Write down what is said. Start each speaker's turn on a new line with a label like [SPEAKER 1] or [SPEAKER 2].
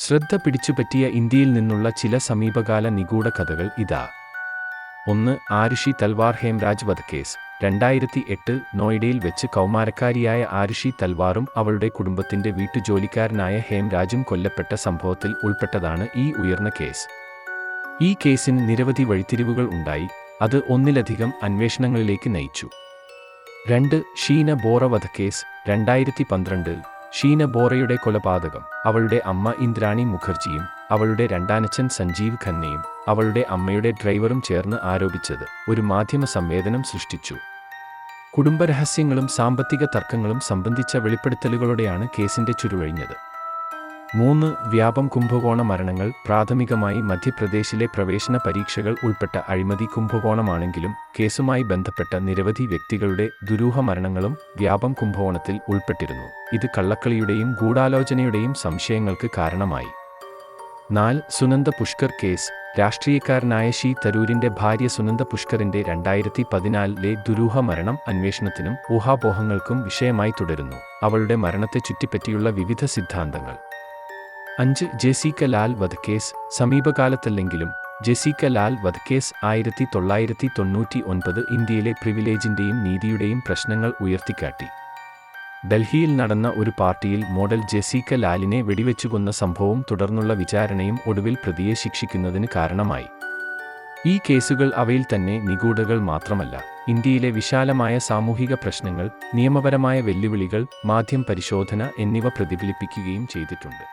[SPEAKER 1] ശ്രദ്ധ പിടിച്ചുപറ്റിയ ഇന്ത്യയിൽ നിന്നുള്ള ചില സമീപകാല നിഗൂഢ കഥകൾ ഇതാ. 1. ആരുഷി തൽവാർ ഹേംരാജ് വധക്കേസ്. 2008 നോയിഡയിൽ വെച്ച് കൗമാരക്കാരിയായ ആരുഷി തൽവാറും അവളുടെ കുടുംബത്തിന്റെ വീട്ടുജോലിക്കാരനായ ഹേംരാജും കൊല്ലപ്പെട്ട സംഭവത്തിൽ ഉൾപ്പെട്ടതാണ് ഈ ഉയർന്ന കേസ്. ഈ കേസിന് നിരവധി വഴിത്തിരിവുകൾ ഉണ്ടായി, അത് ഒന്നിലധികം അന്വേഷണങ്ങളിലേക്ക് നയിച്ചു. 2. ഷീന ബോറ വധക്കേസ്. 2012 ഷീന ബോറയുടെ കൊലപാതകം അവളുടെ അമ്മ ഇന്ദ്രാണി മുഖർജിയും അവളുടെ രണ്ടാനച്ഛൻ സഞ്ജീവ് ഖന്നയും അവളുടെ അമ്മയുടെ ഡ്രൈവറും ചേർന്ന് ആരോപിച്ചത് ഒരു മാധ്യമ സംവേദനം സൃഷ്ടിച്ചു. കുടുംബരഹസ്യങ്ങളും സാമ്പത്തിക തർക്കങ്ങളും സംബന്ധിച്ച വെളിപ്പെടുത്തലുകളോടെയാണ് കേസിന്റെ ചുരുളഴിഞ്ഞത്. 3. വ്യാപം കുംഭകോണ മരണങ്ങൾ. പ്രാഥമികമായി മധ്യപ്രദേശിലെ പ്രവേശന പരീക്ഷകൾ ഉൾപ്പെട്ട അഴിമതി കുംഭകോണമാണെങ്കിലും കേസുമായി ബന്ധപ്പെട്ട നിരവധി വ്യക്തികളുടെ ദുരൂഹ മരണങ്ങളും വ്യാപം കുംഭകോണത്തിൽ ഉൾപ്പെട്ടിരുന്നു. ഇത് കള്ളക്കളിയുടെയും ഗൂഢാലോചനയുടെയും സംശയങ്ങൾക്ക് കാരണമായി. 4. സുനന്ദ പുഷ്കർ കേസ്. രാഷ്ട്രീയക്കാരനായ ഷി തരൂരിന്റെ ഭാര്യ സുനന്ദ പുഷ്കറിന്റെ 2014 ദുരൂഹ മരണം അന്വേഷണത്തിനും ഊഹാപോഹങ്ങൾക്കും വിഷയമായി തുടരുന്നു. അവളുടെ മരണത്തെ ചുറ്റിപ്പറ്റിയുള്ള വിവിധ സിദ്ധാന്തങ്ങൾ. 5. ജെസിക്ക ലാൽ വധക്കേസ്. സമീപകാലത്തല്ലെങ്കിലും ജെസിക്ക ലാൽ വധക്കേസ് 1999 ഇന്ത്യയിലെ പ്രിവിലേജിന്റെയും നീതിയുടെയും പ്രശ്നങ്ങൾ ഉയർത്തിക്കാട്ടി. ഡൽഹിയിൽ നടന്ന ഒരു പാർട്ടിയിൽ മോഡൽ ജെസിക്ക ലാലിനെ വെടിവെച്ചുകൊന്ന സംഭവവും തുടർന്നുള്ള വിചാരണയും ഒടുവിൽ പ്രതിയെ ശിക്ഷിക്കുന്നതിന് കാരണമായി. ഈ കേസുകൾ അവയിൽ തന്നെ നിഗൂഢകൾ മാത്രമല്ല, ഇന്ത്യയിലെ വിശാലമായ സാമൂഹിക പ്രശ്നങ്ങൾ, നിയമപരമായ വെല്ലുവിളികൾ, മാധ്യമ പരിശോധന എന്നിവ പ്രതിഫലിപ്പിക്കുകയും ചെയ്തിട്ടുണ്ട്.